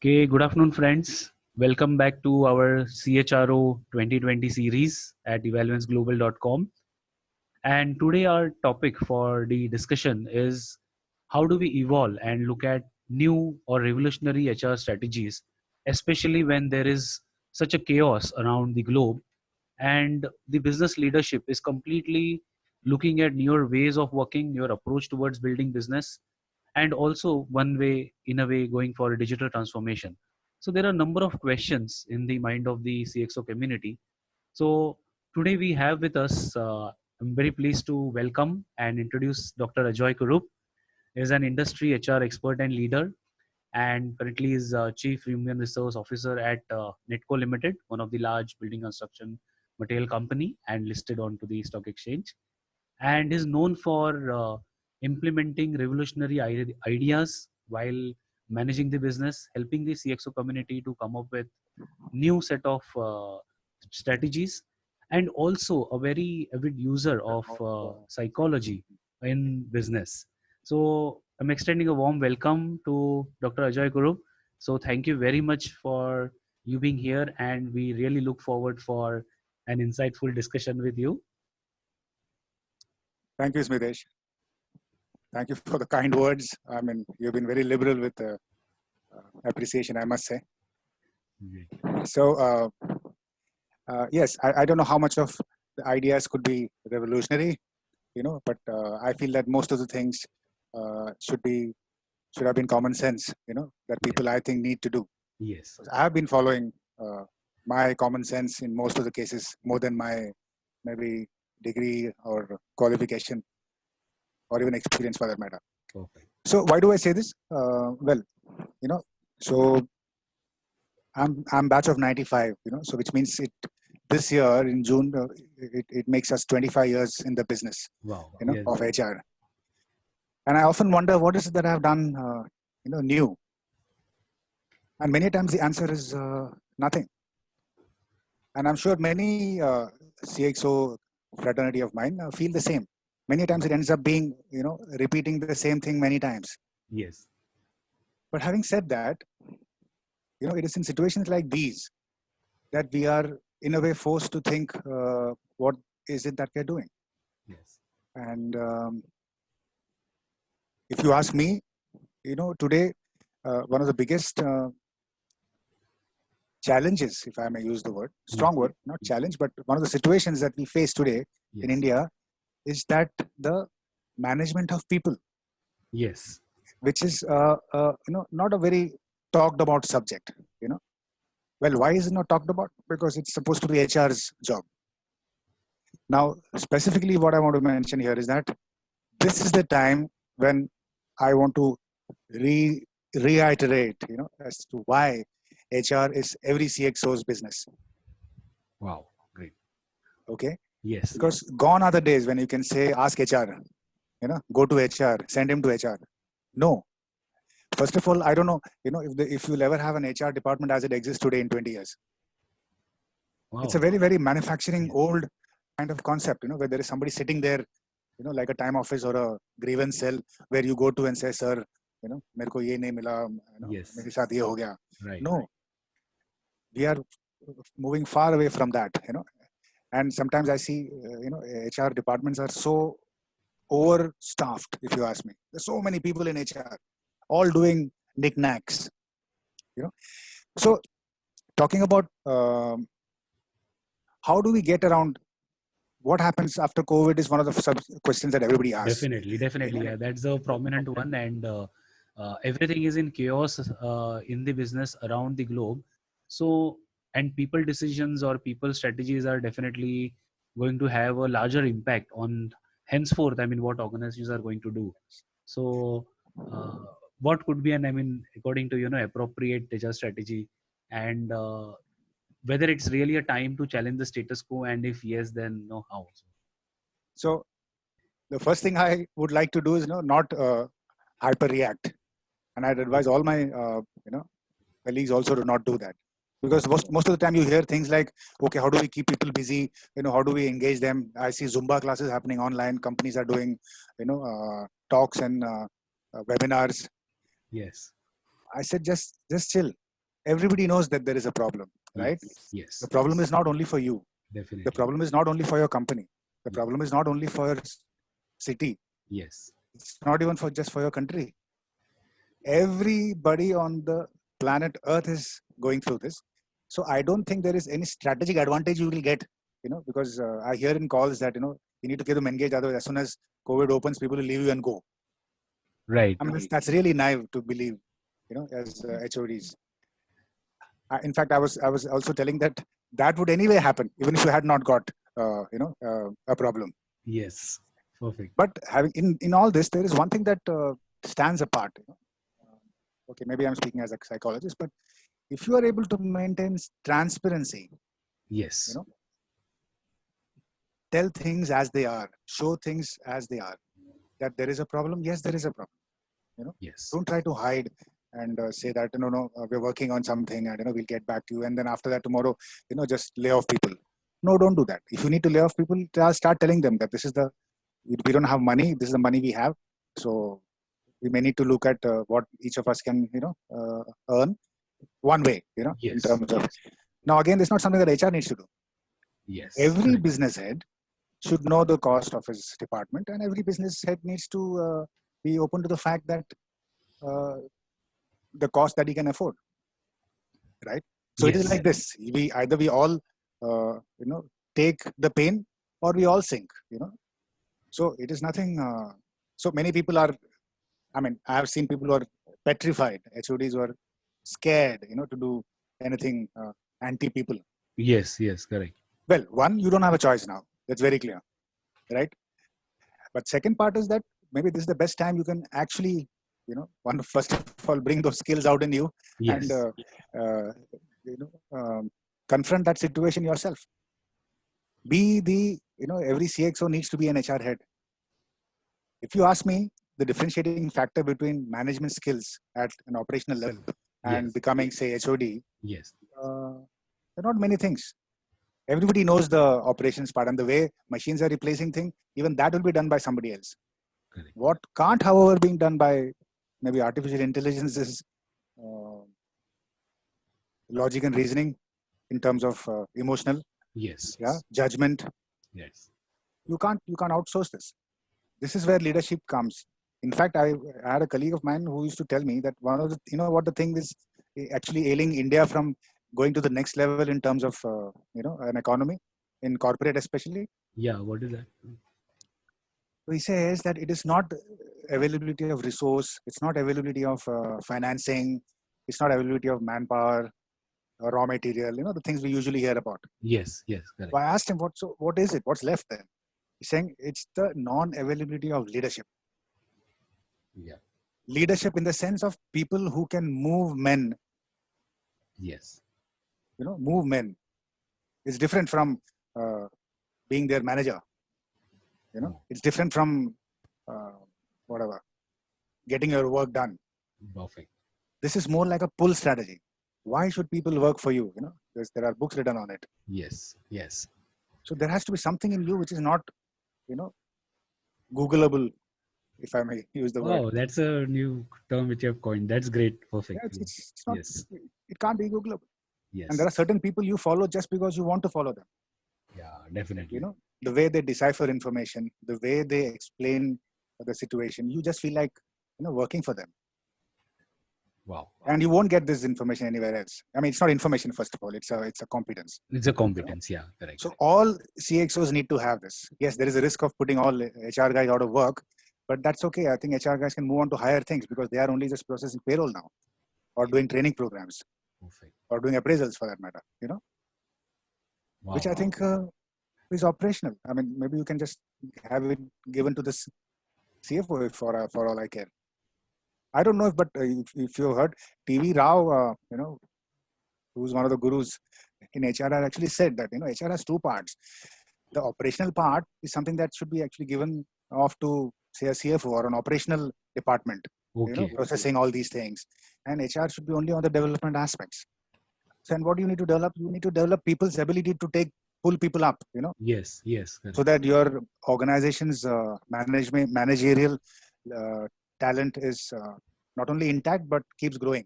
Okay, good afternoon, friends. Welcome back to our CHRO 2020 series at evaluanceglobal.com. And today, our topic for the discussion is how do we evolve and look at new or revolutionary HR strategies, especially when there is such a chaos around the globe and the business leadership is completely looking at newer ways of working, your approach towards building business, and also one way in a way going for a digital transformation. So there are a number of questions in the mind of the CXO community. So today we have with us, I'm very pleased to welcome and introduce Dr. Ajoy Kurup. He is an industry HR expert and leader, and currently is Chief Human Resource Officer at Netco Limited, one of the large building construction material company and listed onto the stock exchange, and is known for implementing revolutionary ideas while managing the business, helping the CXO community to come up with new set of strategies, and also a very avid user of psychology in business. So I'm extending a warm welcome to Dr. Ajoy Guru. So thank you very much for you being here, and we really look forward for an insightful discussion with you. Thank you, Smitesh. Thank you for the kind words. I mean, you've been very liberal with appreciation, I must say. So, yes, I don't know how much of the ideas could be revolutionary, but I feel that most of the things should have been common sense, that people I think need to do. Yes. I have been following my common sense in most of the cases more than my maybe degree or qualification or even experience for that matter. Perfect. So why do I say this? Well, so I'm batch of 95, so which means this year in June, it makes us 25 years in the business, Wow. of HR. And I often wonder what is it that I've done, new. And many times the answer is nothing. And I'm sure many CXO fraternity of mine feel the same. Many times it ends up being, repeating the same thing many times. Yes. But having said that, it is in situations like these that we are in a way forced to think what is it that we're doing. Yes. And if you ask me, today one of the biggest challenges, if I may use the word, strong word, not challenge, but one of the situations that we face today in India is that the management of people. Yes. Which is not a very talked about subject. Well, why is it not talked about? Because it's supposed to be HR's job. Now, specifically, what I want to mention here is that this is the time when I want to reiterate, as to why HR is every CXO's business. Wow, great. Okay. Yes. Because gone are the days when you can say, ask HR, go to HR, send him to HR. No. First of all, I don't know, if you'll ever have an HR department as it exists today in 20 years. Wow. It's a very, very manufacturing old kind of concept, where there is somebody sitting there, like a time office or a grievance cell where you go to and say, sir, mere ko ye nahi mila, mere saath ye ho gaya. Right. No. We are moving far away from that, and sometimes I see, HR departments are so overstaffed, if you ask me. There's so many people in HR, all doing knickknacks, So, talking about how do we get around what happens after COVID is one of the questions that everybody asks. Definitely. Yeah, that's a prominent one, and everything is in chaos in the business around the globe. So, and people decisions or people strategies are definitely going to have a larger impact on henceforth. I mean, what organizations are going to do. So, what could be according to appropriate HR strategy, and whether it's really a time to challenge the status quo, and if yes, then how. So the first thing I would like to do is not hyper react, and I'd advise all my colleagues also to not do that, because most of the time you hear things like, okay, how do we keep people busy, how do we engage them? I see Zumba classes happening online, companies are doing talks and webinars. Yes. I said just chill, everybody knows that there is a problem, right? Yes. The problem is not only for you. Definitely. The problem is not only for your company. The problem is not only for your city. Yes. It's not even for just for your country. Everybody on the planet Earth is going through this. So I don't think there is any strategic advantage you will get, because I hear in calls that, you need to get them engaged. Otherwise, as soon as COVID opens, people will leave you and go. Right. I mean, that's really naive to believe, as HODs. In fact, I was also telling that would anyway happen, even if you had not got, a problem. Yes. Perfect. But having in all this, there is one thing that stands apart. Okay, maybe I'm speaking as a psychologist, but if you are able to maintain transparency, Yes. tell things as they are, show things as they are, that there is a problem. Yes, there is a problem. Yes. Don't try to hide and say that, no, we're working on something and, we'll get back to you. And then after that, tomorrow, just lay off people. No, don't do that. If you need to lay off people, start telling them that we don't have money. This is the money we have. So we may need to look at what each of us can, earn one way, Yes. in terms of. Now, again, it's not something that HR needs to do. Yes. Every business head should know the cost of his department, and every business head needs to be open to the fact that the cost that he can afford, right? So Yes. it is like this: we all, take the pain, or we all sink. So it is nothing. So many people are. I mean, I have seen people who are petrified. HODs who are scared, to do anything anti-people. Yes. Yes. Correct. Well, one, you don't have a choice now. That's very clear, right? But second part is that maybe this is the best time you can actually, first of all, bring those skills out in you Yes. and, confront that situation yourself. Be the, every CXO needs to be an HR head. If you ask me, the differentiating factor between management skills at an operational level and Yes. becoming, say, HOD, Yes. there are not many things. Everybody knows the operations part, and the way machines are replacing things, even that will be done by somebody else. Correct. What can't, however, being done by maybe artificial intelligence is logic and reasoning in terms of emotional, Yes. judgment. Yes. You can't outsource this. This is where leadership comes. In fact, I had a colleague of mine who used to tell me that one of the, what the thing is actually ailing India from going to the next level in terms of, an economy, in corporate especially. Yeah. What is that? So he says that it is not availability of resource, it's not availability of financing, it's not availability of manpower, raw material, the things we usually hear about. Yes. Yes. Correct. So I asked him, what is it? What's left then? He's saying it's the non-availability of leadership. Yeah. Leadership in the sense of people who can move men. Yes. Move men. It's different from being their manager. It's different from whatever, getting your work done. Perfect. This is more like a pull strategy. Why should people work for you? There are books written on it. Yes. Yes. So there has to be something in you which is not, Googleable, if I may use the word. Oh, that's a new term which you have coined. That's great. Perfect. Yeah, it's not. Yes. It can't be Googleable. Yes. And there are certain people you follow just because you want to follow them. Yeah, definitely. The way they decipher information, the way they explain the situation, you just feel like, working for them. Wow. And you won't get this information anywhere else. I mean, it's not information, first of all. It's a competence. It's a competence. Yeah, correct. So all CXOs need to have this. Yes, there is a risk of putting all HR guys out of work, but that's okay. I think HR guys can move on to higher things because they are only just processing payroll now, or doing training programs, Perfect. or doing appraisals for that matter. Wow. Which I think is operational. I mean, maybe you can just have it given to this CFO for all I care. I don't know but if you heard TV Rao, who's one of the gurus in HR, actually said that, HR has two parts. The operational part is something that should be actually given off to, say, a CFO or an operational department, processing all these things. And HR should be only on the development aspects. So, and what do you need to develop? You need to develop people's ability to pull people up, Yes, yes. So that your organization's managerial talent is not only intact, but keeps growing.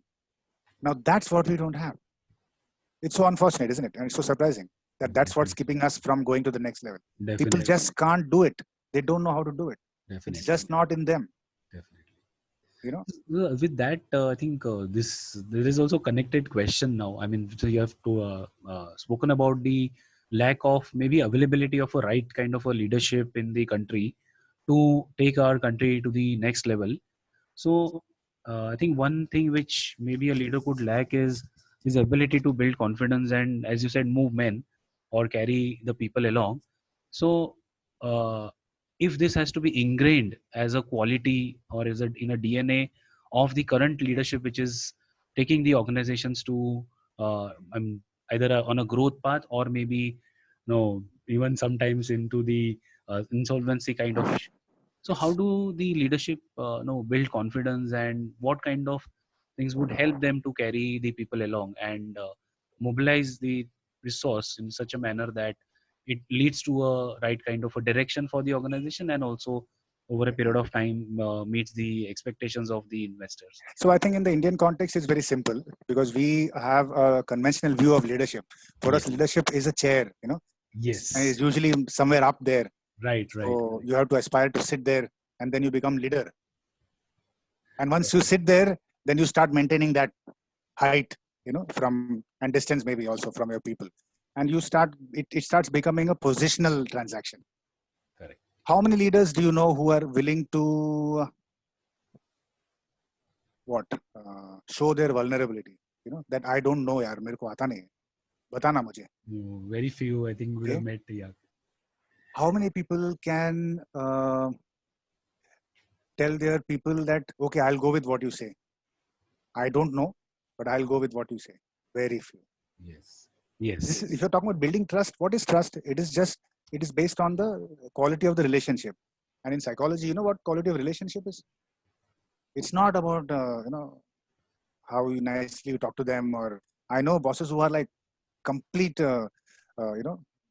Now that's what we don't have. It's so unfortunate, isn't it? And it's so surprising that that's what's keeping us from going to the next level. Definitely. People just can't do it. They don't know how to do it. Definitely. It's just not in them. Definitely. You know. With that, I think there is also connected question now. I mean, so you have to spoken about the lack of maybe availability of a right kind of a leadership in the country to take our country to the next level. So I think one thing which maybe a leader could lack is his ability to build confidence and, as you said, move men or carry the people along. So uh, if this has to be ingrained as a quality or is it in a DNA of the current leadership, which is taking the organizations to either on a growth path or maybe even sometimes into the insolvency kind of issue. So how do the leadership build confidence, and what kind of things would help them to carry the people along and mobilize the resource in such a manner that it leads to a right kind of a direction for the organization and also over a period of time meets the expectations of the investors? So I think in the Indian context, it's very simple because we have a conventional view of leadership. For us, leadership is a chair, Yes. And it's usually somewhere up there. Right. So you have to aspire to sit there and then you become leader. And once you sit there, then you start maintaining that height, from and distance maybe also from your people. And you start, it starts becoming a positional transaction. Correct. How many leaders do you know who are willing to show their vulnerability? That I don't know, yaar, mere ko aata nahi hai. Batana mujhe. Very few, I think, would have met. Yeah. How many people can tell their people that, okay, I'll go with what you say. I don't know, but I'll go with what you say. Very few. Yes. Yes. If you're talking about building trust, what is trust? It is based on the quality of the relationship. And in psychology, you know what quality of relationship is? It's not about, how you nicely talk to them, or I know bosses who are like complete,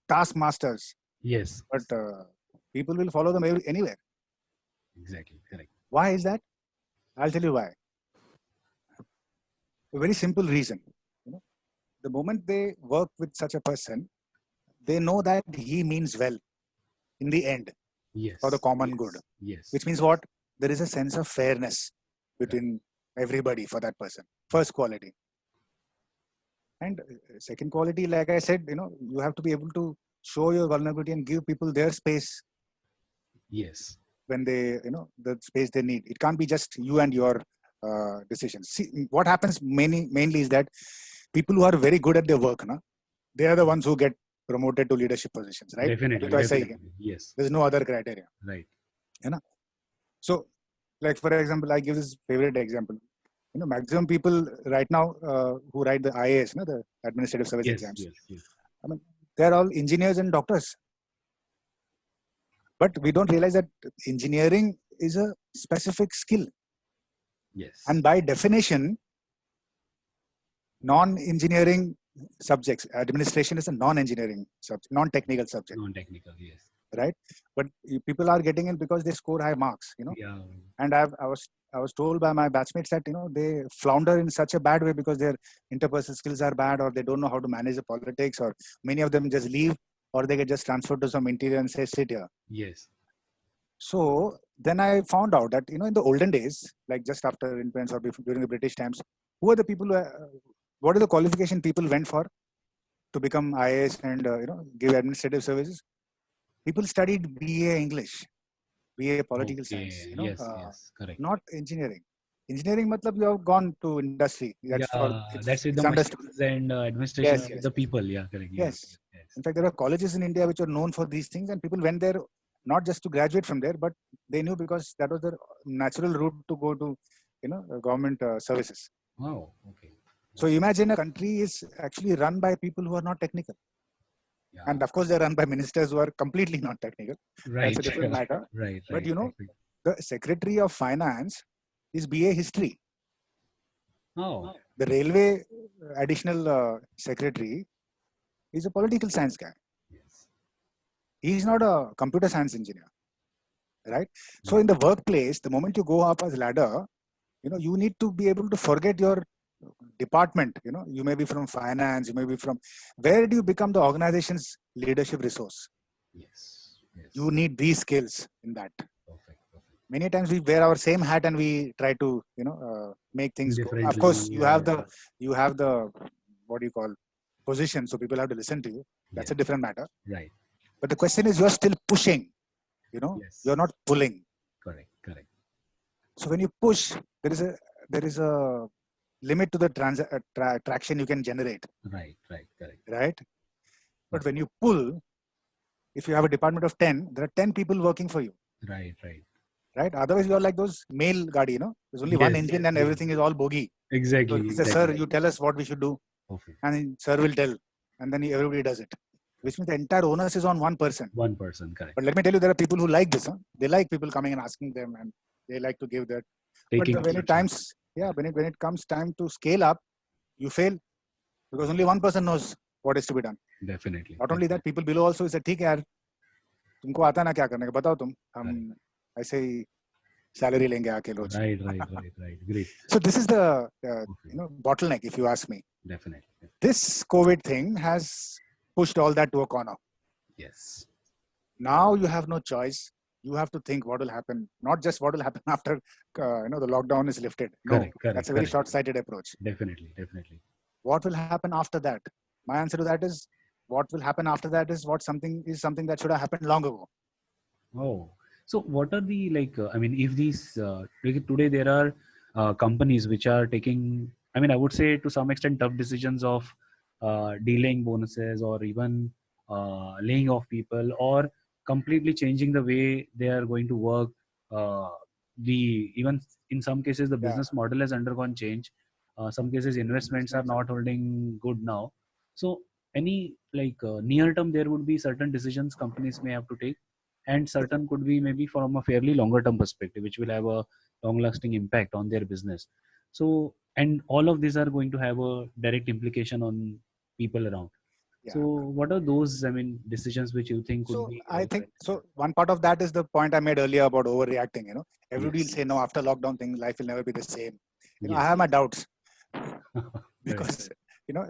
task masters. Yes. But people will follow them anywhere. Exactly. Correct. Why is that? I'll tell you why. A very simple reason. The moment they work with such a person, they know that he means well in the end. Yes. For the common good. Yes. Which means what? There is a sense of fairness between everybody for that person. First quality. And second quality, like I said, you have to be able to show your vulnerability and give people their space. Yes. When they, the space they need. It can't be just you and your decisions. See, what happens mainly is that people who are very good at their work, they are the ones who get promoted to leadership positions, right? Definitely. Yes. There's no other criteria. Right. So, like for example, I give this favorite example. Maximum people right now who write the IAS, the administrative service exams. Yes. I mean, they're all engineers and doctors. But we don't realize that engineering is a specific skill. Yes. And by definition, non-engineering subjects, administration is a non-engineering subject, non-technical subject. Non-technical, yes. Right? But people are getting it because they score high marks, Yeah. And I was told by my batchmates that, they flounder in such a bad way because their interpersonal skills are bad, or they don't know how to manage the politics, or many of them just leave, or they get just transferred to some interior and say, sit here. Yes. So then I found out that, in the olden days, like just after independence or during the British times, who are the people what are the qualification people went for to become IAS and, give administrative services? People studied BA English, BA Political Science, Yes, correct. Not engineering. Engineering, matlab you have gone to industry. That's with the machines and administration with the people. Yeah, correct. Yes. In fact, there are colleges in India which are known for these things, and people went there not just to graduate from there, but they knew because that was their natural route to go to, government services. Wow. Okay. So imagine a country is actually run by people who are not technical. Yeah. And of course, they're run by ministers who are completely not technical. Right. That's a different matter. Right. But the Secretary of Finance is BA History. Oh. The railway additional secretary is a political science guy. Yes. He's not a computer science engineer. Right? So in the workplace, the moment you go up as ladder, you need to be able to forget your department, you may be from finance, you may be from, where do you become the organization's leadership resource? Yes. Yes. You need these skills in that. Perfect. Perfect. Many times we wear our same hat and we try to, make things go. Of course, you have the, what do you call, position, so people have to listen to you. That's a different matter. Right. But the question is, you're still pushing, Yes. you're not pulling. Correct. Correct. So when you push, there is a limit to the traction you can generate. Right. Right. Correct. Right. But when you pull, if you have a department of 10, there are 10 people working for you. Right. Right. Right. Otherwise, you're like those mail gadi, there's only one engine and everything is all bogie. Exactly. So he says, sir, you tell us what we should do. Perfect. And sir will tell. And then everybody does it. Which means the entire onus is on one person. One person, correct. But let me tell you, there are people who like this. They like people coming and asking them, and they like to give that. Taking but when it comes time to scale up, you fail because only one person knows what is to be done. Definitely. Not only that, people below also say, ठीक है यार, तुमको आता ना क्या करने का, बताओ तुम, हम ऐसे ही salary लेंगे आके रोज. Right. Great. So this is the bottleneck, if you ask me. Definitely. This COVID thing has pushed all that to a corner. Yes. Now you have no choice. You have to think what will happen, not just what will happen after the lockdown is lifted. No, correct, that's a very short-sighted approach. Definitely. What will happen after that? My answer to that is, what will happen after that is something that should have happened long ago. Oh, so what are the if these today there are companies which are taking, I would say to some extent tough decisions of delaying bonuses or even laying off people or completely changing the way they are going to work. Even in some cases the business model has undergone change. Some cases investments are not holding good now. So any near term there would be certain decisions companies may have to take, and certain could be maybe from a fairly longer term perspective which will have a long lasting impact on their business. So, and all of these are going to have a direct implication on people around. So what are those decisions which you think could be? I think so one part of that is the point I made earlier about overreacting. Everybody will say, no, after lockdown thing, life will never be the same. I have my doubts because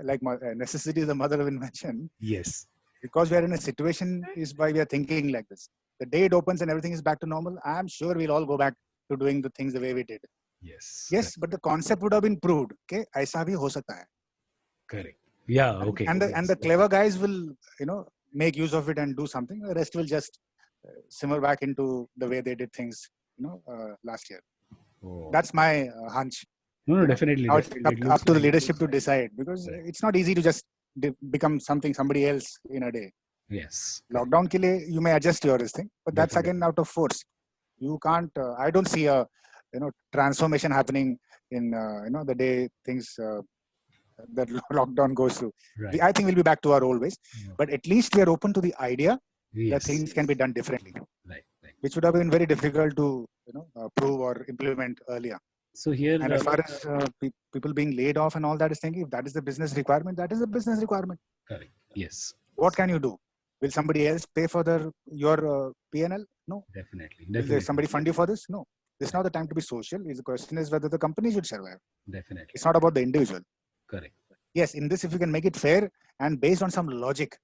like necessity is the mother of invention. Yes. Because we are in a situation is why we are thinking like this. The day it opens and everything is back to normal, I am sure we'll all go back to doing the things the way we did. Yes, but the concept would have been proved. Okay, aisa bhi ho sakta hai. Correct. Yeah. Okay. And the clever guys will make use of it and do something. The rest will just simmer back into the way they did things last year. That's my hunch. No, definitely. Up to the leadership to decide, because it's not easy to just become somebody else in a day. Yes. Lockdown ke liye, you may adjust your thing, but that's again out of force. You can't. I don't see a transformation happening in the day things that lockdown goes through. Right. I think we'll be back to our old ways, but at least we are open to the idea that things can be done differently. Right. Which would have been very difficult to prove or implement earlier. So here, and as far as people being laid off and all that is thinking, if that is the business requirement, that is the business requirement. Correct. Yes. What can you do? Will somebody else pay for your P&L? No. Definitely. Will somebody fund you for this? No. This is not the time to be social. The question is whether the company should survive. Definitely. It's not about the individual. Correct. Yes, in this, if you can make it fair and based on some logic,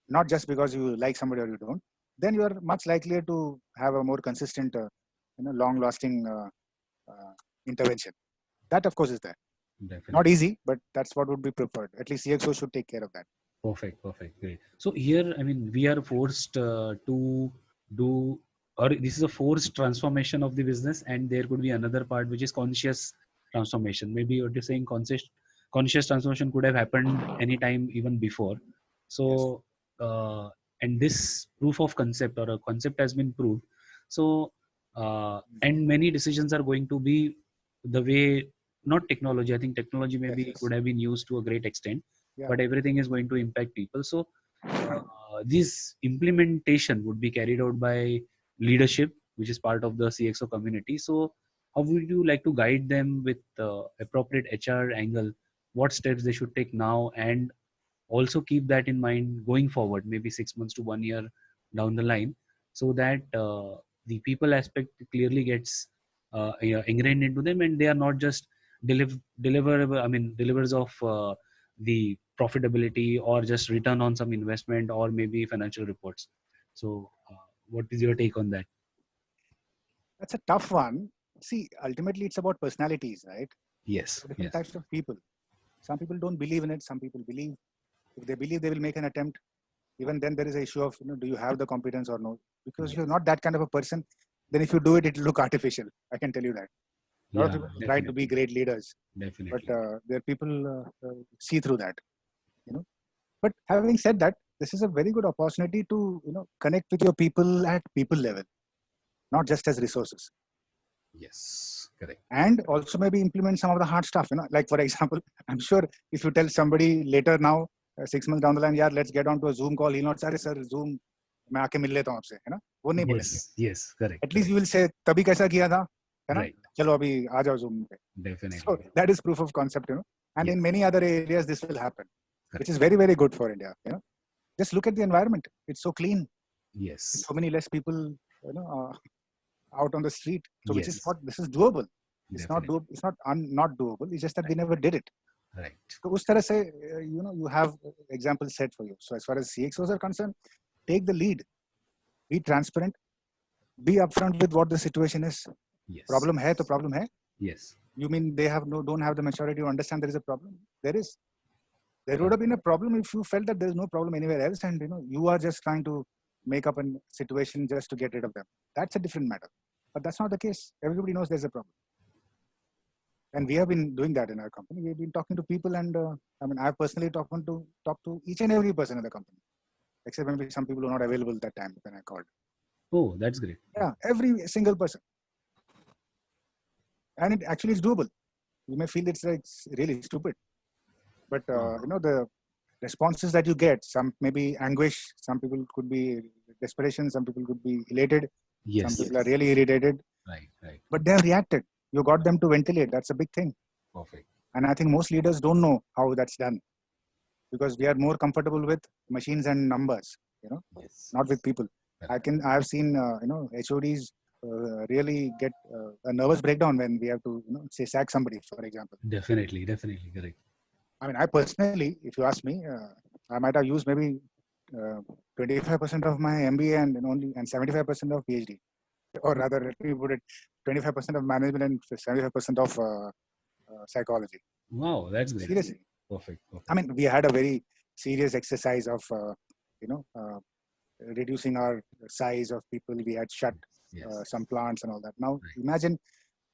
not just because you like somebody or you don't, then you are much likelier to have a more consistent, long-lasting intervention. That, of course, is there. Definitely. Not easy, but that's what would be preferred. At least CXO should take care of that. Perfect. Great. So here, we are forced to do, or this is a forced transformation of the business, and there could be another part which is conscious transformation. Maybe what you're saying, conscious transformation could have happened anytime even before. So, and this proof of concept or a concept has been proved. So, and many decisions are going to be the way, not technology. I think technology maybe could have been used to a great extent, but everything is going to impact people. So, this implementation would be carried out by leadership, which is part of the CXO community. So, how would you like to guide them with appropriate HR angle? What steps they should take now, and also keep that in mind going forward, maybe 6 months to 1 year down the line, so that the people aspect clearly gets ingrained into them, and they are not just delivers of the profitability or just return on some investment or maybe financial reports. So what is your take on that? That's a tough one. See, ultimately, it's about personalities, right? Yes, Different yes, types of people. Some people don't believe in it. Some people believe. If they believe, they will make an attempt. Even then, there is an issue of, do you have the competence or no? Because yes. you're not that kind of a person. Then if you do it, it'll look artificial. I can tell you that. A lot of Yeah, people try to be definitely, great leaders, but definitely. there are people see through that. You know. But having said that, this is a very good opportunity to connect with your people at people level, not just as resources. Yes, correct. And also maybe implement some of the hard stuff, like for example, I'm sure if you tell somebody later now, 6 months down the line, yeah, let's get onto a Zoom call, he'll not say, sir, Zoom मैं आके मिल लेता हूँ आपसे, है ना, वो नहीं बोलेंगे. Yes, yes, correct, At least correct. you will say तभी कैसा किया था, है ना, Right, चलो अभी आ जाओ Zoom पे. So definitely. that is proof of concept, and Yes, in many other areas this will happen, which correct. is very, very good for India. Just look at the environment, it's so clean, Yes, so many less people, out on the street. So which is yes, what this is doable. It's not definitely. doable. It's not doable. It's just that we Right, never did it. right. So उस तरह से, you have examples set for you. So as far as CXOs are concerned, take the lead. Be transparent. Be upfront with what the situation is. Yes, Problem है तो problem है. yes. You mean they don't have the maturity to understand there is a problem? There is. There would Correct. have been a problem if you felt that there is no problem anywhere else, and you are just trying to make up a situation just to get rid of them. That's a different matter. But that's not the case. Everybody knows there's a problem. And we have been doing that in our company. We've been talking to people, and I've personally talked to each and every person in the company, except maybe some people who are not available that time when I called. Oh, that's great. Yeah, every single person, and it actually is doable. You may feel it's really stupid, but Wow. the responses that you get, some may be anguish, some people could be desperation, some people could be elated, some Yes, people are really irritated, right, right. but they have reacted. You got them to ventilate. That's a big thing. Perfect. And I think most leaders don't know how that's done, because we are more comfortable with machines and numbers, Yes, not with people. correct. I have seen, HODs really get a nervous breakdown when we have to, say, sack somebody, for example. Definitely, definitely correct. I personally, if you ask me, I might have used maybe 25% of my MBA and 75% of PhD, or rather, let me put it, 25% of management and 75% of psychology. Wow, that's great. Seriously. Perfect, perfect. We had a very serious exercise of, reducing our size of people. We had shut Yes, some plants and all that. Now, right. imagine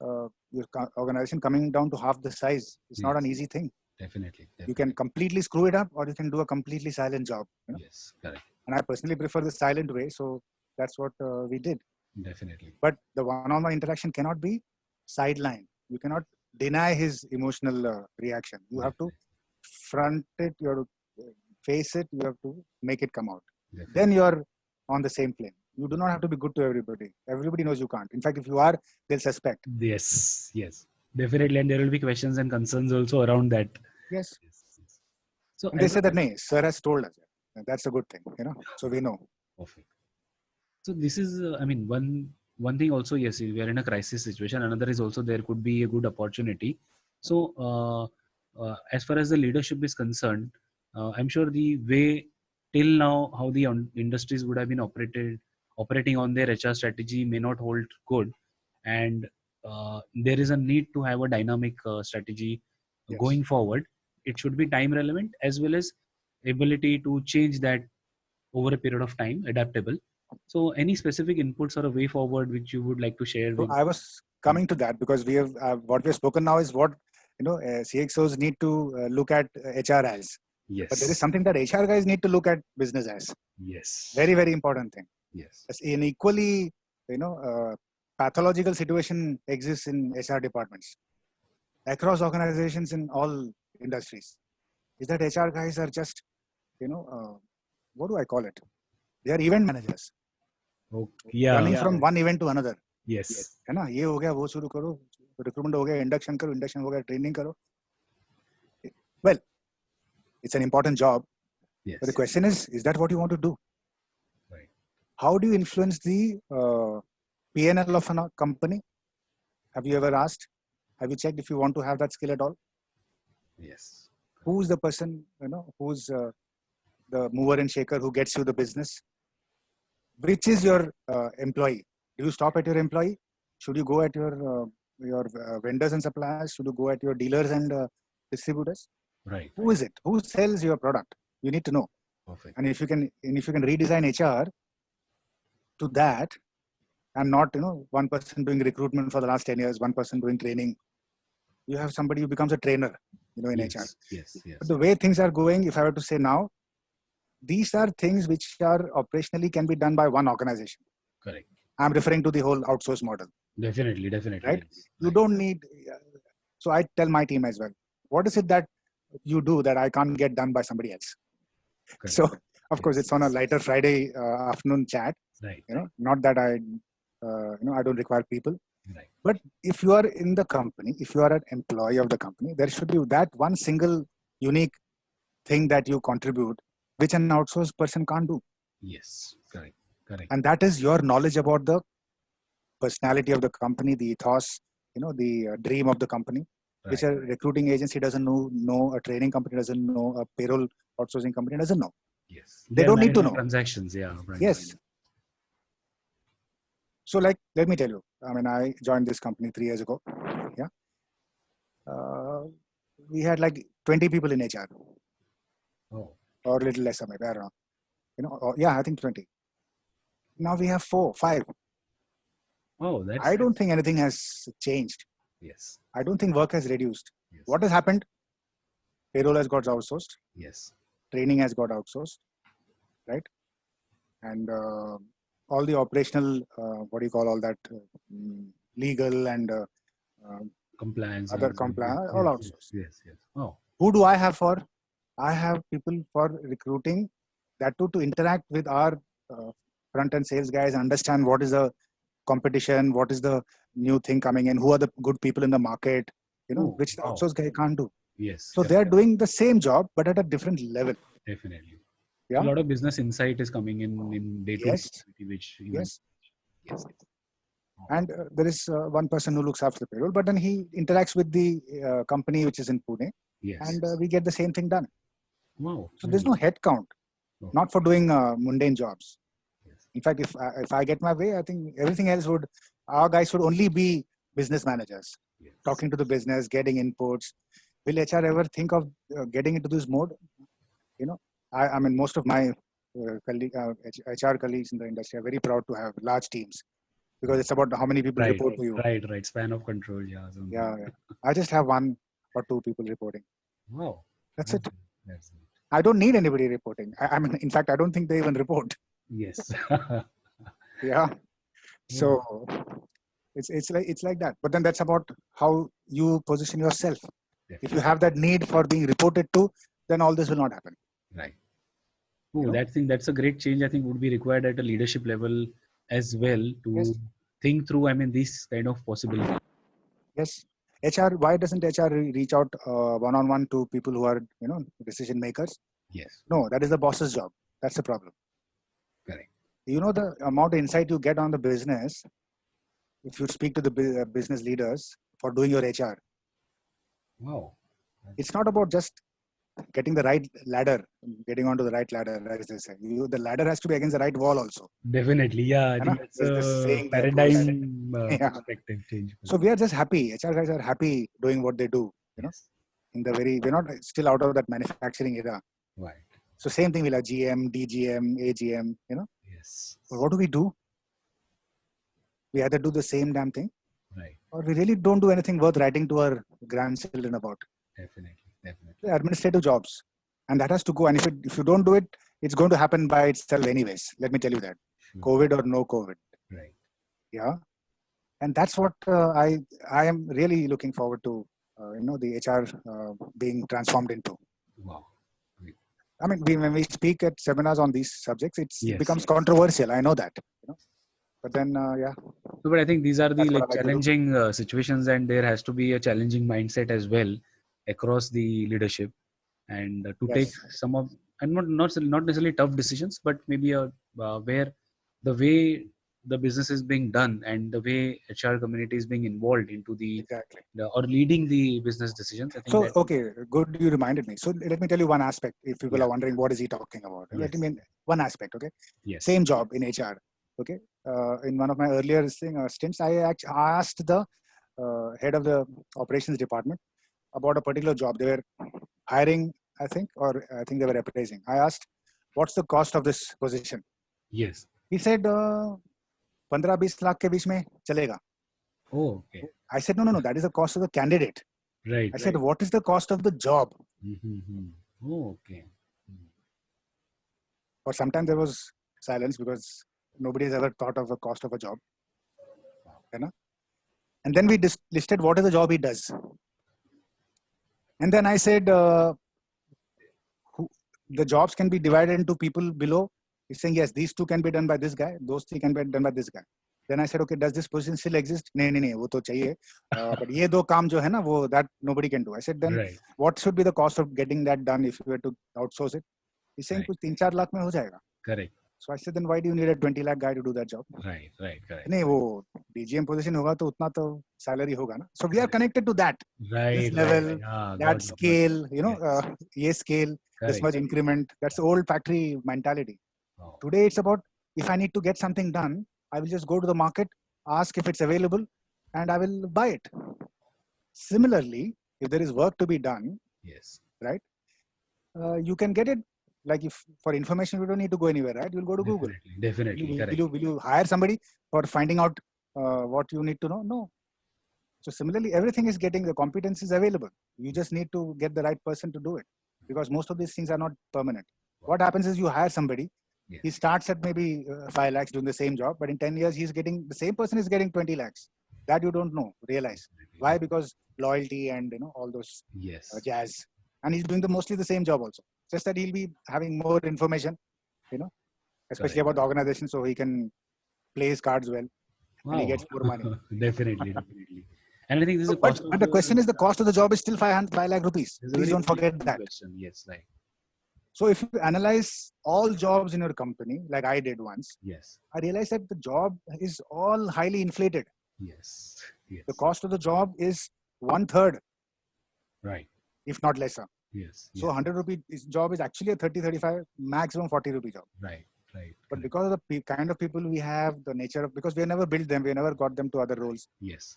your organization coming down to half the size. It's not an Yes, easy thing. definitely, You can definitely. completely screw it up, or you can do a completely silent job. Yes, correct. And I personally prefer the silent way. So that's what we did. Definitely. But the one-on-one interaction cannot be sidelined. You cannot deny his emotional reaction. You have to Definitely. front it. You have to face it. You have to make it come out. Definitely. Then you're on the same plane. You do not have to be good to everybody. Everybody knows you can't. In fact, if you are, they'll suspect. Yes, yes, definitely. And there will be questions and concerns also around that. Yes. Yes, yes. So And they as say that, nay, sir has told us. That's a good thing, so we know. perfect. So this is, one thing also. Yes, we are in a crisis situation. Another is also there could be a good opportunity. So as far as the leadership is concerned, I'm sure the way till now how the industries would have been operating on their HR strategy may not hold good, and there is a need to have a dynamic strategy Yes. going forward. It should be time relevant as well as ability to change that over a period of time, adaptable. So, any specific inputs or a way forward which you would like to share So with? I was coming to that, because we have what we have spoken now is what CXOs need to look at HR as, but there is Yes, something that HR guys need to look at business as. yes, Very, very important thing. yes, As an equally pathological situation exists in HR departments across organizations in all industries. Is that HR guys are just what do I call it? They are event managers okay, yeah, running from one event to another. yes, है ना, ये हो गया, वो शुरू करो, recruitment हो गया, इंडक्शन करो, इंडक्शन हो गया, ट्रेनिंग करो. Well, it's an important job, but the yes, question is that what you want to do? right, How do you influence the P&L of a company? Have you ever asked? Have you checked if you want to have that skill at all? Yes. Who's the person, who's the mover and shaker who gets you the business? Which is your employee? Do you stop at your employee? Should you go at your vendors and suppliers? Should you go at your dealers and distributors? Right. Who is it? Who sells your product? You need to know. Perfect. And if you can redesign HR to that, and not one person doing recruitment for the last 10 years, one person doing training. You have somebody who becomes a trainer, in Yes. HR. Yes. Yes. But the way things are going, if I were to say now, these are things which are operationally can be done by one organization. Correct. I'm referring to the whole outsource model. Definitely. Right? Yes. You Right. don't need. So I tell my team as well, what is it that you do that I can't get done by somebody else? Correct. So of course it's on a lighter Friday afternoon chat. Right. Not that I don't require people. Right. But if you are in the company, if you are an employee of the company, there should be that one single unique thing that you contribute, which an outsourced person can't do. Yes. Correct. Correct. And that is your knowledge about the personality of the company, the ethos, the dream of the company, which a recruiting agency doesn't know, a training company doesn't know, a payroll outsourcing company doesn't know. Yes. They don't need to know. Transactions. Yeah. Right. Yes. So let me tell you, I joined this company 3 years ago. Yeah. We had like 20 people in HR. Oh. Or a little lesser, maybe, I don't know. I think 20. Now we have 4, 5. Oh, that's. I don't think anything has changed. Yes. I don't think work has reduced. Yes. What has happened? Payroll has got outsourced. Yes. Training has got outsourced, right? And all the operational, what do you call all that, legal and compliance, other compliance, all outsourced. Yes. Yes. Oh. Who do I have for? I have people for recruiting, that too, to interact with our front end sales guys, understand what is the competition, what is the new thing coming in, who are the good people in the market, which the outsourced guy can't do. Yes. So they're doing the same job, but at a different level. Definitely. Yeah. A lot of business insight is coming in day-to-day activity, which yes. Oh. And there is one person who looks after the payroll, but then he interacts with the company which is in Pune. Yes. And we get the same thing done. Wow. So there's no head count, not for doing mundane jobs. Yes. In fact, if I get my way, I think everything else our guys would only be business managers, talking to the business, getting inputs. Will HR ever think of getting into this mode? I mean, most of my HR colleagues in the industry are very proud to have large teams, because it's about how many people report to you. Right. Span of control. Yeah. I just have 1 or 2 people reporting. Wow. That's it. I don't need anybody reporting. I mean, in fact, I don't think they even report. Yes. Yeah. So it's like that. But then that's about how you position yourself. Definitely. If you have that need for being reported to, then all this will not happen. Right. Oh, that's a great change. I think would be required at a leadership level as well to think through. I mean, these kind of possibilities. Yes. HR. Why doesn't HR reach out one-on-one to people who are decision makers? Yes. No, that is the boss's job. That's the problem. Correct. The amount of insight you get on the business if you speak to the business leaders for doing your HR. Wow. It's not about just getting the right ladder, getting onto the right ladder, as they say. The ladder has to be against the right wall also. Definitely, yeah. I think that's a paradigm perspective change. So we are just happy. HR guys are happy doing what they do. We're not still out of that manufacturing era. Right. So same thing, we'll have GM, DGM, AGM, Yes. But what do? We either do the same damn thing, right, or we really don't do anything worth writing to our grandchildren about. Definitely. Administrative jobs. And that has to go. And if you don't do it, it's going to happen by itself anyways. Let me tell you that. Sure. COVID or no COVID. Right. Yeah. And that's what I am really looking forward to, the HR being transformed into. Wow. I mean, when we speak at seminars on these subjects, it becomes controversial. I know that. But then, yeah. But I think these are the challenging situations, and there has to be a challenging mindset as well across the leadership, and to take some of, and not necessarily tough decisions, but maybe where the way the business is being done and the way HR community is being involved into Exactly. or leading the business decisions. I think So, that okay, good. You reminded me. So let me tell you one aspect. If people Yeah. are wondering what is he talking about, let Yes. me one aspect. Okay, Yes. same job in HR. Okay, in one of my earlier stints, I actually asked the head of the operations department about a particular job. They were hiring, I think, or I think they were appraising. I asked, "What's the cost of this position?" Yes. He said, 15-20 lakh के बीच में चलेगा. Oh, okay. I said, no, that is the cost of the candidate. Right. I said, what is the cost of the job? Mm-hmm. Oh, okay. Or sometimes there was silence because nobody has ever thought of the cost of a job. You know? And then we listed what is the job he does. And then I said, the jobs can be divided into people below. He's saying, yes, these two can be done by this guy. Those three can be done by this guy. Then I said, okay, does this position still exist? No, वो तो चाहिए. But ये दो काम जो है ना, वो that nobody can do. I said, then Right. what should be the cost of getting that done if you were to outsource it? He's saying, कुछ 3-4 लाख में हो जाएगा. Correct. So I said, then why do you need a 20 lakh guy to do that job? Right. Correct. नहीं वो DGM position होगा तो उतना तो salary होगा ना. So we are connected to that. This level, Yeah, that scale, Yes. ये scale, this much increment. That's the old factory mentality. Oh. Today it's about, if I need to get something done, I will just go to the market, ask if it's available, and I will buy it. Similarly, if there is work to be done, Yes. right, you can get it. Like if for information, you don't need to go anywhere, right? You'll go to Google. Definitely. Correct. Will you hire somebody for finding out what you need to know? No. So similarly, everything is getting, the competence is available. You just need to get the right person to do it, because most of these things are not permanent. What happens is you hire somebody, Yes. he starts at maybe 5 lakhs doing the same job, but in 10 years, the same person is getting 20 lakhs. That you don't realize. Why? Because loyalty and all those Yes. jazz. And he's doing mostly the same job also. Just that he'll be having more information, especially about the organization, so he can play his cards well. Wow. And he gets more money. Definitely. And I think this is But the question is, the cost of the job is still 5 lakh rupees. Please don't forget that. Question. Yes, right. So if you analyze all jobs in your company, like I did once, yes, I realized that the job is all highly inflated. Yes. The cost of the job is 1/3. Right. If not lesser. Yes. So 100 rupee job is actually a 30-35, maximum 40 rupee job. Right. But because of the kind of people we have, the nature of, because we never built them, we never got them to other roles. Yes.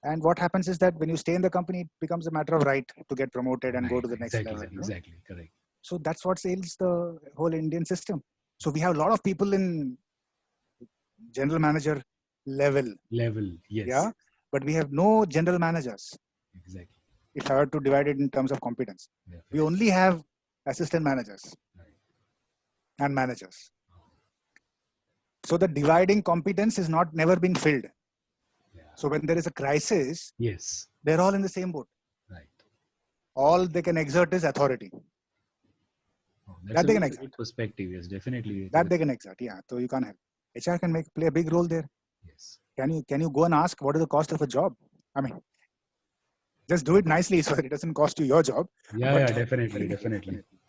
And what happens is that when you stay in the company, it becomes a matter of right to get promoted and go to the next level. Exactly. Correct. So that's what sails the whole Indian system. So we have a lot of people in general manager level. Yes. Yeah. But we have no general managers. Exactly. If I were to divide it in terms of competence, we only have assistant managers and managers. So the dividing competence is never been filled. Yeah. So when there is a crisis, yes, they're all in the same boat. Right. All they can exert is authority. That they can exert. Perspective, yes, definitely. That they can exert, yeah. So you can't help. HR can play a big role there. Yes. Can you go and ask what is the cost of a job? I mean, just do it nicely so that it doesn't cost you your job. Yeah, definitely.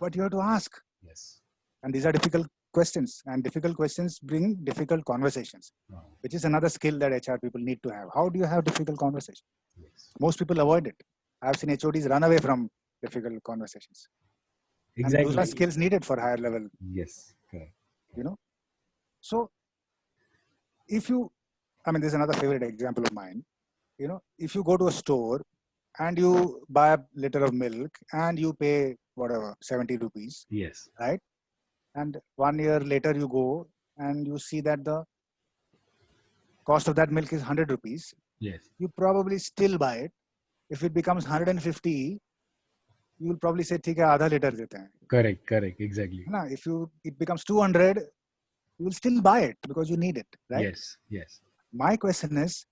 But you have to ask. Yes. And these are difficult questions, and difficult questions bring difficult conversations, which is another skill that HR people need to have. How do you have difficult conversations? Yes. Most people avoid it. I've seen HODs run away from difficult conversations. Exactly. And those are skills needed for higher level. Yes, correct. So if you, there's another favorite example of mine. If you go to a store and you buy a liter of milk and you pay whatever, 70 rupees. Yes. Right? And 1 year later you go and you see that the cost of that milk is 100 rupees. Yes. You probably still buy it. If it becomes 150, you will probably say, "Theek hai, आधा liter देते हैं." Correct, exactly. If it becomes 200, you will still buy it because you need it, right? Yes. My question is,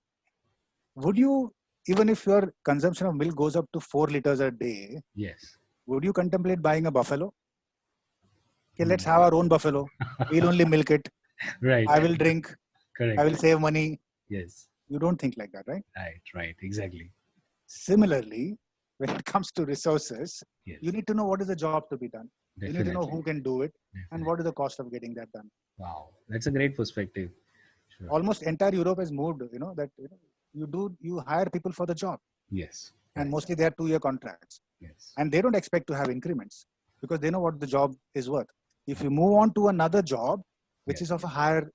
would you, even if your consumption of milk goes up to 4 liters a day, yes, would you contemplate buying a buffalo? Okay, let's have our own buffalo. We'll only milk it. Right. I will drink. Correct. I will save money. Yes. You don't think like that, right? Right. Exactly. Similarly, when it comes to resources, yes, you need to know what is the job to be done. Definitely. You need to know who can do it and what is the cost of getting that done. Wow. That's a great perspective. Sure. Almost entire Europe has moved, that you hire people for the job, Yes. and Right. mostly they are 2-year contracts, Yes. and they don't expect to have increments because they know what the job is worth. If you move on to another job, which Yes. is of a higher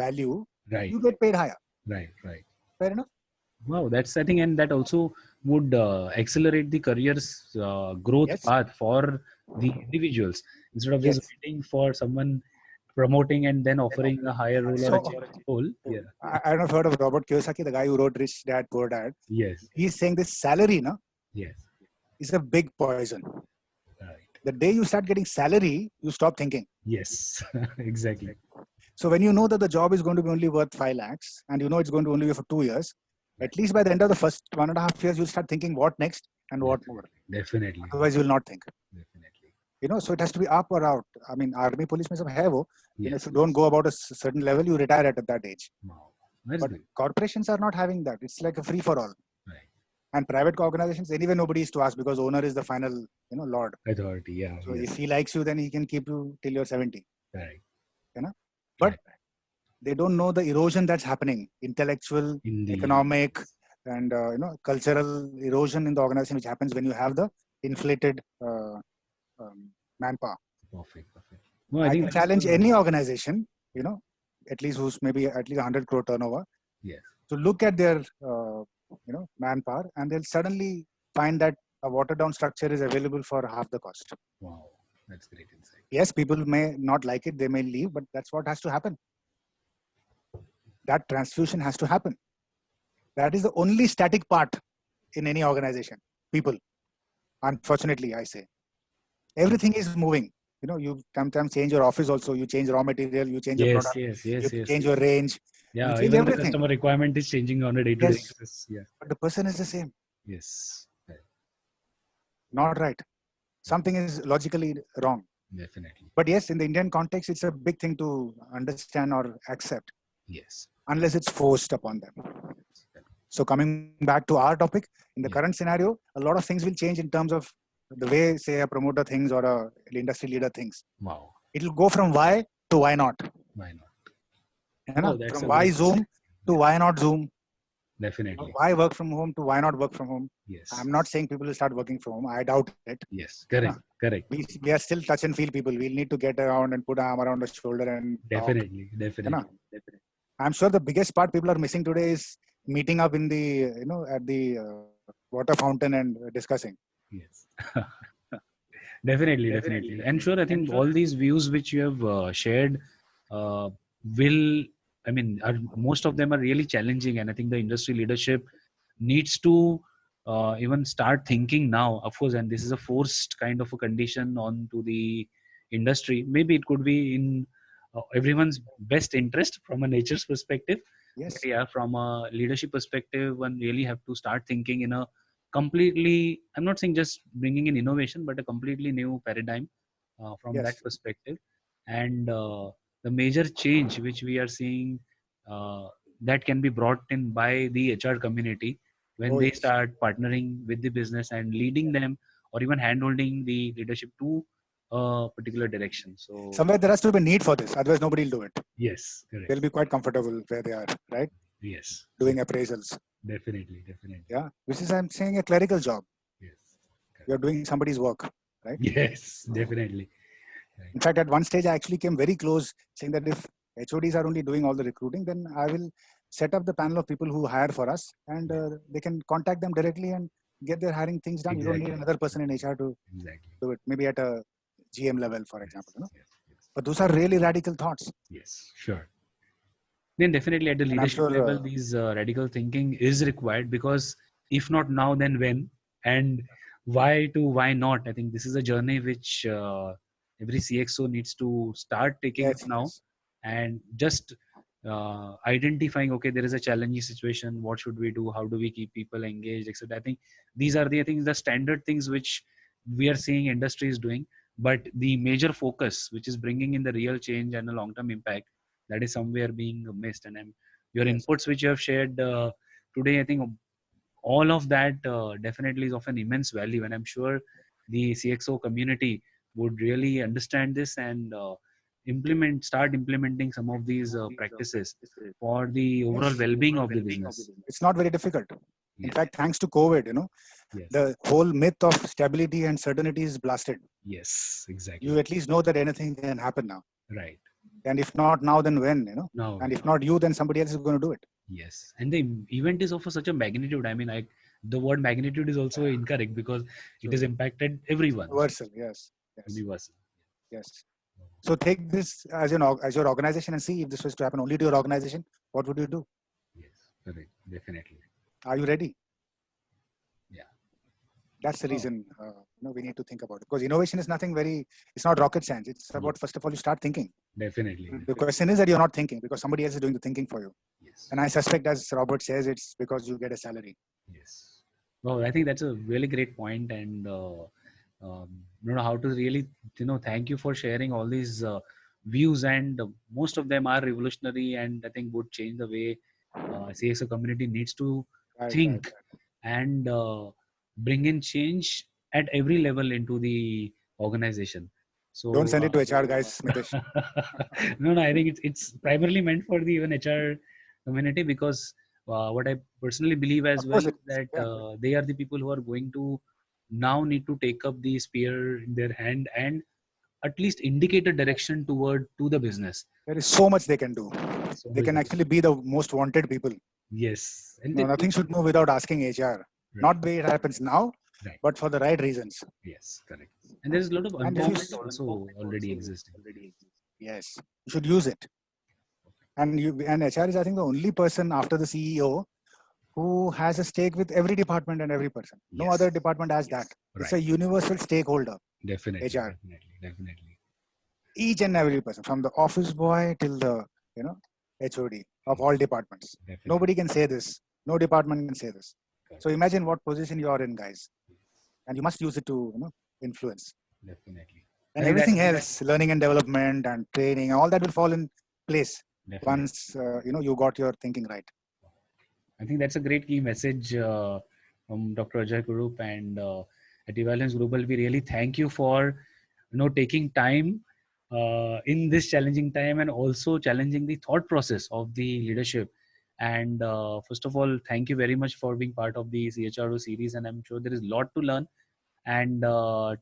value, Right. you get paid higher. Right. Right. Fair enough. Wow, that's I think, and that also would accelerate the career's growth Yes. path for the individuals instead of just Yes. waiting for someone promoting and then offering a higher role or a So change role. Yeah. I don't know if you've heard of Robert Kiyosaki, the guy who wrote Rich Dad Poor Dad. Yes. He's saying this salary, Yes. is a big poison. Right. The day you start getting salary, you stop thinking. Yes. Exactly. So when you know that the job is going to be only worth 5 lakhs and you know it's going to only be for 2 years, at least by the end of the first 1.5 years, you'll start thinking what next and what more. Definitely. Otherwise, you will not think. Definitely. So it has to be up or out. I mean, army police mein sab hai wo. Yes. If you don't go about a certain level, you retire at that age. Wow. That's But good. corporations are not having that. It's like a free for all. Right. And private organizations, anyway, nobody is to ask because owner is the final, lord. Authority. Yeah. So Yes. if he likes you, then he can keep you till you're 70. Right. But Right. they don't know the erosion that's happening, intellectual, In the economic, and cultural erosion in the organization, which happens when you have the inflated manpower. perfect. No, I think can that is challenge the- any organization, at least who's maybe at least 100 crore turnover, Yes. to look at their manpower, and they'll suddenly find that a watered down structure is available for half the cost. Wow. That's great insight. Yes, people may not like it, they may leave, but that's what has to happen. That transfusion has to happen. That is the only static part in any organization. People, unfortunately, I say, everything is moving. You sometimes change your office also. You change raw material. You change your Yes. product. Yes. You Yes. Yes. change your range. Yeah. You change Even the everything. customer requirement is changing on a day-to-day Yes. basis. Yeah. But the person is the same. Yes. Right. Not right. Something is logically wrong. Definitely. But yes, in the Indian context, it's a big thing to understand or accept, Yes. unless it's forced upon them. So coming back to our topic, in the Yeah. current scenario, a lot of things will change in terms of the way, say, a promoter thinks or a industry leader thinks. Wow. It will go from why to why not. Why not? Oh, That's from a why great Zoom to Yeah. why not Zoom. Definitely. Why work from home to why not work from home. Yes. I'm not saying people will start working from home. I doubt it. Yes. Correct. Correct. We are still touch and feel people. We'll need to get around and put an arm around the shoulder and talk. Definitely. Definitely. Definitely. I'm sure the biggest part people are missing today is meeting up in the, at the water fountain and discussing. Yes. Definitely. And sure, I think all these views which you have shared will, I mean, most of them are really challenging. And I think the industry leadership needs to even start thinking now, of course, and this is a forced kind of a condition onto the industry. Maybe it could be in everyone's best interest from a nature's perspective. Yes. But yeah, from a leadership perspective, one really have to start thinking in a completely, I'm not saying just bringing in innovation, but a completely new paradigm from Yes. that perspective. And the major change which we are seeing that can be brought in by the HR community when Oh, they yes. start partnering with the business and leading them or even hand-holding the leadership to a particular direction. So Somewhere there has to be a need for this. Otherwise, nobody will do it. yes, correct. They'll be quite comfortable where they are, right? Yes, Doing appraisals. definitely. Yeah. Which is, I'm saying, a clerical job. Yes, You're doing somebody's work, right? yes, definitely. In fact, at one stage, I actually came very close saying that if HODs are only doing all the recruiting, then I will set up the panel of people who hire for us and they can contact them directly and get their hiring things done. You don't need Exactly. another person in HR to Exactly. do it. Maybe at a GM level, for example. Yes. But those are really radical thoughts. Yes, sure. Then definitely at the And I'm leadership sure, level, these radical thinking is required because if not now, then when? And why not? I think this is a journey which every CXO needs to start taking up yes, now yes. and just identifying, okay, there is a challenging situation. What should we do? How do we keep people engaged, etc. I think these are the standard things which we are seeing industry is doing. But the major focus, which is bringing in the real change and a long-term impact, that is somewhere being missed. And your Yes. inputs which you have shared today, I think all of that definitely is of an immense value. And I'm sure the CXO community would really understand this and start implementing some of these practices for the overall well-being of the business. It's not very difficult. In Yes. fact, thanks to COVID, Yes. the whole myth of stability and certainty is blasted. Yes, exactly. You at least know that anything can happen now. Right. And if not now, then when? No. And if not you, then somebody else is going to do it. Yes, and the event is of such a magnitude. I mean, the word magnitude is also incorrect because it has impacted everyone. Universal, yes. Universal. Yes. So take this as your organization and see if this was to happen only to your organization, what would you do? Yes, correct. Definitely. Are you ready? Yeah. That's the reason we need to think about it, because innovation is nothing it's not rocket science. It's about, first of all, you start thinking. Definitely. The question is that you're not thinking because somebody else is doing the thinking for you. Yes. And I suspect, as Robert says, it's because you get a salary. Yes. Well, I think that's a really great point, and don't know how to really, thank you for sharing all these views, and most of them are revolutionary, and I think would change the way CXO community needs to think and bring in change at every level into the organization. So don't send it to HR guys, Mitesh. No, I think it's primarily meant for the even HR community, because what I personally believe as well is that they are the people who are going to now need to take up the spear in their hand and at least indicate a direction to the business. There is so much they can do. They can actually be the most wanted people. Yes. And nothing should move without asking HR. Right. Not the way it happens now, right, but for the right reasons. Yes, correct. And there's a lot of empowerment also already existing. Yes, you should use it. And HR is, I think, the only person after the CEO who has a stake with every department and every person. No other department has that. It's a universal stakeholder. Definitely. HR. Definitely. Each and every person, from the office boy till the HOD of all departments. Definitely. Nobody can say this. No department can say this. Correct. So imagine what position you are in, guys, and you must use it to influence. Definitely. And everything else, learning and development and training, all that will fall in place. Definitely. Once you got your thinking right. I think that's a great key message from Dr. Ajay Kurup, and at Evaluance Global, we really thank you for taking time in this challenging time, and also challenging the thought process of the leadership. And first of all, thank you very much for being part of the CHRO series, and I'm sure there is a lot to learn. And a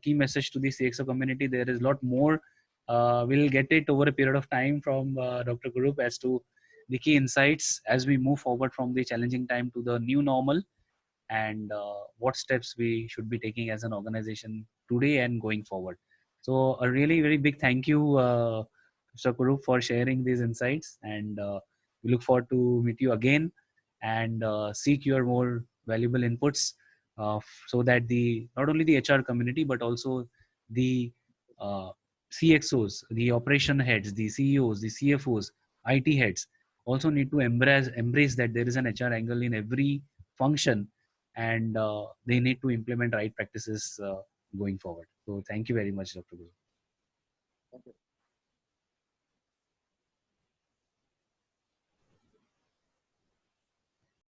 key message to the CXO community: there is a lot more. We'll get it over a period of time from Dr. Kurup as to the key insights as we move forward from the challenging time to the new normal, and what steps we should be taking as an organization today and going forward. So a really very big thank you, Mr. Kurup, for sharing these insights, and we look forward to meet you again and seek your more valuable inputs, so that not only the HR community but also the CXOs, the operation heads, the CEOs, the CFOs, IT heads also need to embrace that there is an HR angle in every function, and they need to implement right practices going forward. So thank you very much, Dr. Guru. Thank you.